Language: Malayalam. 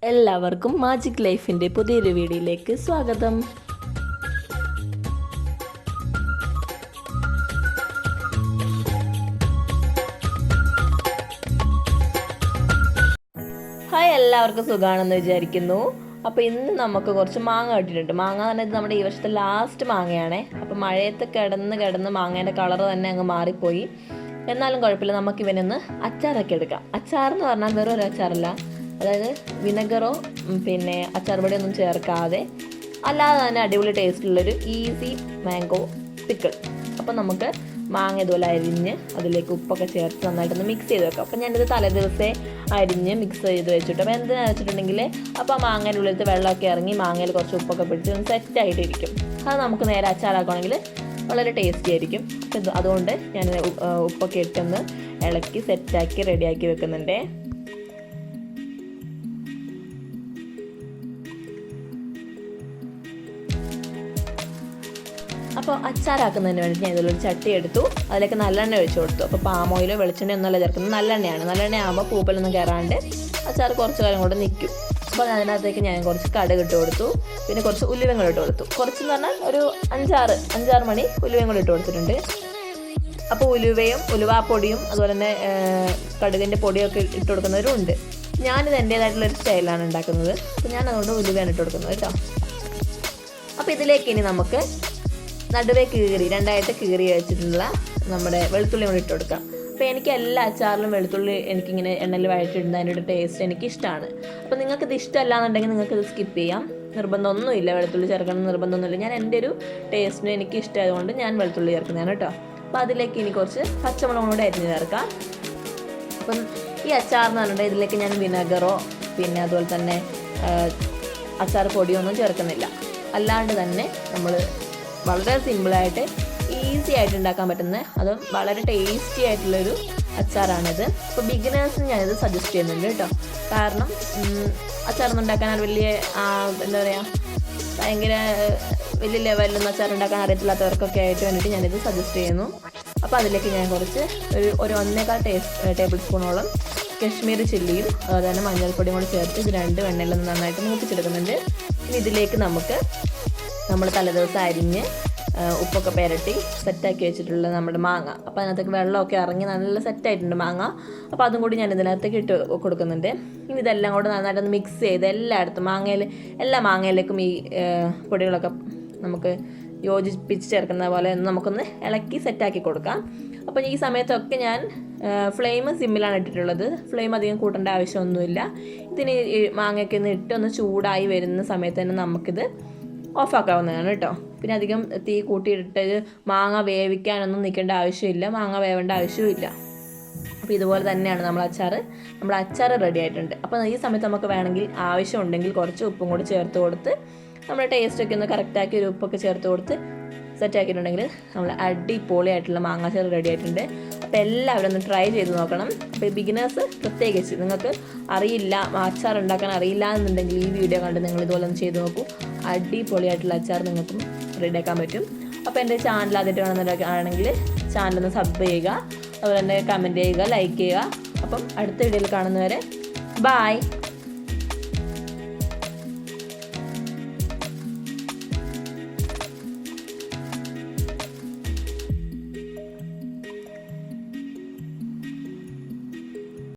എല്ലാവർക്കും മാജിക് ലൈഫിൻ്റെ പുതിയൊരു വീഡിയോയിലേക്ക് സ്വാഗതം. ഹായ്, എല്ലാവർക്കും സുഖമാണെന്ന് വിചാരിക്കുന്നു. അപ്പോൾ ഇന്ന് നമുക്ക് കുറച്ച് മാങ്ങ കിട്ടിയിട്ടുണ്ട്. മാങ്ങ തന്നെ നമ്മുടെ ഈ വർഷത്തെ ലാസ്റ്റ് മാങ്ങയാണേ. അപ്പോൾ മഴയത്ത് കിടന്ന് മാങ്ങേൻ്റെ കളർ തന്നെ അങ്ങ് മാറിപ്പോയി. എന്നാലും കുഴപ്പമില്ല, നമുക്ക് ഇവനൊന്ന് അച്ചാറൊക്കെ എടുക്കാം. അച്ചാർ എന്ന് പറഞ്ഞാൽ വെറും ഒരു അച്ചാറല്ല, അതായത് വിനെഗറോ പിന്നെ അച്ചാർ പൊടിയൊന്നും ചേർക്കാതെ അല്ലാതെ തന്നെ അടിപൊളി ടേസ്റ്റുള്ളൊരു ഈസി മാംഗോ പിക്കിൾ. അപ്പം നമുക്ക് മാങ്ങ ഇതുപോലെ അരിഞ്ഞ് അതിലേക്ക് ഉപ്പൊക്കെ ചേർത്ത് നന്നായിട്ടൊന്ന് മിക്സ് ചെയ്ത് വെക്കാം. അപ്പം ഞാനിത് തലേദിവസേ അരിഞ്ഞ് മിക്സ് ചെയ്ത് വെച്ചിട്ട്, അപ്പോൾ എന്തിനാണെന്ന് വെച്ചിട്ടുണ്ടെങ്കിൽ അപ്പോൾ ആ മാങ്ങേൻ്റെ ഉള്ളിലത്തെ വെള്ളമൊക്കെ ഇറങ്ങി മാങ്ങയിൽ കുറച്ച് ഉപ്പൊക്കെ പിടിച്ച് ഒന്ന് സെറ്റായിട്ടിരിക്കും. അത് നമുക്ക് നേരെ അച്ചാറാക്കുകയാണെങ്കിൽ വളരെ ടേസ്റ്റി ആയിരിക്കും. അതുകൊണ്ട് ഞാൻ ഉപ്പൊക്കെ ഇട്ടൊന്ന് ഇളക്കി സെറ്റാക്കി റെഡിയാക്കി വെക്കുന്നുണ്ട്. അപ്പോൾ അച്ചാറാക്കുന്നതിന് വേണ്ടി ഞാൻ ഇതിലൊരു ചട്ടി എടുത്തു, അതിലേക്ക് നല്ലെണ്ണ ഒഴിച്ചു കൊടുത്തു. അപ്പോൾ പാം ഓയിലോ വെളിച്ചെണ്ണ ഒന്നുമല്ല ചേർക്കുന്നത്, നല്ലെണ്ണയാണ്. നല്ലെണ്ണ ആകുമ്പോൾ പൂപ്പലൊന്നും കയറാണ്ട് അച്ചാർ കുറച്ച് കാലം കൊണ്ട് നിൽക്കും. അപ്പോൾ അതിനകത്തേക്ക് ഞാൻ കുറച്ച് കടുക് ഇട്ട് കൊടുത്തു, പിന്നെ കുറച്ച് ഉലുവയും കൂടെ ഇട്ട് കൊടുത്തു. കുറച്ചെന്ന് പറഞ്ഞാൽ ഒരു അഞ്ചാറ് മണി ഉലുവയും കൂടെ ഇട്ട് കൊടുത്തിട്ടുണ്ട്. അപ്പോൾ ഉലുവാപ്പൊടിയും അതുപോലെ തന്നെ കടുകിൻ്റെ പൊടിയൊക്കെ ഇട്ട് കൊടുക്കുന്നവരും ഉണ്ട്. ഞാനിത് എൻ്റേതായിട്ടുള്ളൊരു സ്റ്റൈലാണ് ഉണ്ടാക്കുന്നത്. അപ്പോൾ ഞാൻ അതുകൊണ്ട് ഉലുവയാണ് ഇട്ട് കൊടുക്കുന്നത് കേട്ടോ. അപ്പോൾ ഇതിലേക്ക് ഇനി നമുക്ക് നടുവേ രണ്ടായിട്ട് കീറി വെച്ചിട്ടുള്ള നമ്മുടെ വെളുത്തുള്ളി കൂടി ഇട്ട് കൊടുക്കാം. അപ്പോൾ എനിക്ക് എല്ലാ അച്ചാറിലും വെളുത്തുള്ളി എനിക്കിങ്ങനെ എണ്ണയിൽ വഴറ്റിയിടുന്ന അതിൻ്റെ ഒരു ടേസ്റ്റ് എനിക്കിഷ്ടമാണ്. അപ്പോൾ നിങ്ങൾക്കിത് ഇഷ്ടമല്ല എന്നുണ്ടെങ്കിൽ നിങ്ങൾക്കിത് സ്കിപ്പ് ചെയ്യാം, നിർബന്ധമൊന്നുമില്ല. വെളുത്തുള്ളി ചേർക്കണം നിർബന്ധമൊന്നുമില്ല. ഞാൻ എൻ്റെ ഒരു ടേസ്റ്റിന് എനിക്ക് ഇഷ്ടമായതുകൊണ്ട് ഞാൻ വെളുത്തുള്ളി ചേർക്കുന്നതാണ് കേട്ടോ. അപ്പോൾ അതിലേക്ക് ഇനി കുറച്ച് പച്ചമുളകും കൂടെ അരിഞ്ഞ് ചേർക്കാം. അപ്പം ഈ അച്ചാറെന്ന് പറഞ്ഞിട്ടുണ്ടെങ്കിൽ ഇതിലേക്ക് ഞാൻ വിനെഗറോ പിന്നെ അതുപോലെ തന്നെ അച്ചാർ പൊടിയൊന്നും ചേർക്കുന്നില്ല. അല്ലാണ്ട് തന്നെ നമ്മൾ വളരെ സിമ്പിളായിട്ട് ഈസി ആയിട്ട് ഉണ്ടാക്കാൻ പറ്റുന്ന അതും വളരെ ടേസ്റ്റി ആയിട്ടുള്ളൊരു അച്ചാറാണിത്. അപ്പോൾ ബിഗിനേഴ്സിന് ഞാനിത് സജസ്റ്റ് ചെയ്യുന്നുണ്ട് കേട്ടോ. കാരണം അച്ചാറൊന്നും ഉണ്ടാക്കാൻ വലിയ എന്താ പറയുക ഭയങ്കര വലിയ ലെവലിലൊന്നും അച്ചാർ ഉണ്ടാക്കാൻ അറിയത്തില്ലാത്തവർക്കൊക്കെ ആയിട്ട് വേണ്ടിയിട്ട് ഞാനിത് സജസ്റ്റ് ചെയ്യുന്നു. അപ്പോൾ അതിലേക്ക് ഞാൻ കുറച്ച് ഒരു 1.25 ടേബിൾ സ്പൂണോളം കശ്മീരി ചില്ലിയും അതുപോലെ തന്നെ മഞ്ഞൾപ്പൊടിയും കൂടി ചേർത്ത് ഇത് രണ്ട് വെണ്ണയിലൊന്ന് നന്നായിട്ട് മൂപ്പിച്ചെടുക്കുന്നുണ്ട്. ഇനി ഇതിലേക്ക് നമുക്ക് നമ്മൾ തലേദിവസം അരിഞ്ഞ് ഉപ്പൊക്കെ പുരട്ടി സെറ്റാക്കി വെച്ചിട്ടുള്ള നമ്മുടെ മാങ്ങ, അപ്പോൾ അതിനകത്തേക്ക് വെള്ളമൊക്കെ ഇറങ്ങി നല്ല സെറ്റായിട്ടുണ്ട് മാങ്ങ. അപ്പോൾ അതും കൂടി ഞാൻ ഇതിനകത്തേക്ക് ഇട്ട് കൊടുക്കുന്നുണ്ട്. ഇനി ഇതെല്ലാം കൂടെ നന്നായിട്ടൊന്ന് മിക്സ് ചെയ്ത് എല്ലായിടത്തും എല്ലാ മാങ്ങയിലേക്കും ഈ പൊടികളൊക്കെ നമുക്ക് യോജിപ്പിച്ച് ചേർക്കുന്ന പോലെ നമുക്കൊന്ന് ഇളക്കി സെറ്റാക്കി കൊടുക്കാം. അപ്പോൾ ഈ സമയത്തൊക്കെ ഞാൻ ഫ്ലെയിം സിമ്മിലാണ് ഇട്ടിട്ടുള്ളത്. ഫ്ലെയിം അധികം കൂട്ടേണ്ട ആവശ്യമൊന്നുമില്ല. ഇതിന് മാങ്ങയൊക്കെ ഒന്ന് ഇട്ടൊന്ന് ചൂടായി വരുന്ന സമയത്ത് തന്നെ നമുക്കിത് ഓഫാക്കാവുന്നതാണ് കേട്ടോ. പിന്നെ അധികം തീ കൂട്ടിയിട്ടിട്ട് മാങ്ങ വേവിക്കാനൊന്നും നിൽക്കേണ്ട ആവശ്യമില്ല, മാങ്ങ വേവേണ്ട ആവശ്യമില്ല. അപ്പോൾ ഇതുപോലെ തന്നെയാണ് നമ്മുടെ അച്ചാർ റെഡി ആയിട്ടുണ്ട്. അപ്പോൾ ഈ സമയത്ത് നമുക്ക് വേണമെങ്കിൽ ആവശ്യമുണ്ടെങ്കിൽ കുറച്ച് ഉപ്പും കൂടി ചേർത്ത് കൊടുത്ത് നമ്മുടെ ടേസ്റ്റൊക്കെ ഒന്ന് കറക്റ്റാക്കി ഒരു ഉപ്പൊക്കെ ചേർത്ത് കൊടുത്ത് സെറ്റാക്കിയിട്ടുണ്ടെങ്കിൽ നമ്മൾ അടിപൊളിയായിട്ടുള്ള മാങ്ങാച്ചാർ റെഡി ആയിട്ടുണ്ട്. അപ്പോൾ എല്ലാവരും ഒന്ന് ട്രൈ ചെയ്ത് നോക്കണം. അപ്പോൾ ബിഗിനേഴ്സ് പ്രത്യേകിച്ച് നിങ്ങൾക്ക് അറിയില്ല, അച്ചാർ ഉണ്ടാക്കാൻ അറിയില്ല എന്നുണ്ടെങ്കിൽ ഈ വീഡിയോ കണ്ട് നിങ്ങൾ ഇതുപോലെ ഒന്ന് ചെയ്ത് നോക്കൂ. അടിപൊളിയായിട്ടുള്ള അച്ചാർ നിങ്ങൾക്കും റെഡിയാക്കാൻ പറ്റും. അപ്പോൾ എൻ്റെ ചാനൽ ആദ്യമായിട്ട് കാണുന്നവരാണെങ്കിൽ ചാനലൊന്ന് സബ് ചെയ്യുക, അതുപോലെ തന്നെ കമൻറ്റ് ചെയ്യുക, ലൈക്ക് ചെയ്യുക. അപ്പം അടുത്ത വീഡിയോയിൽ കാണുന്നവരെ ബായ്.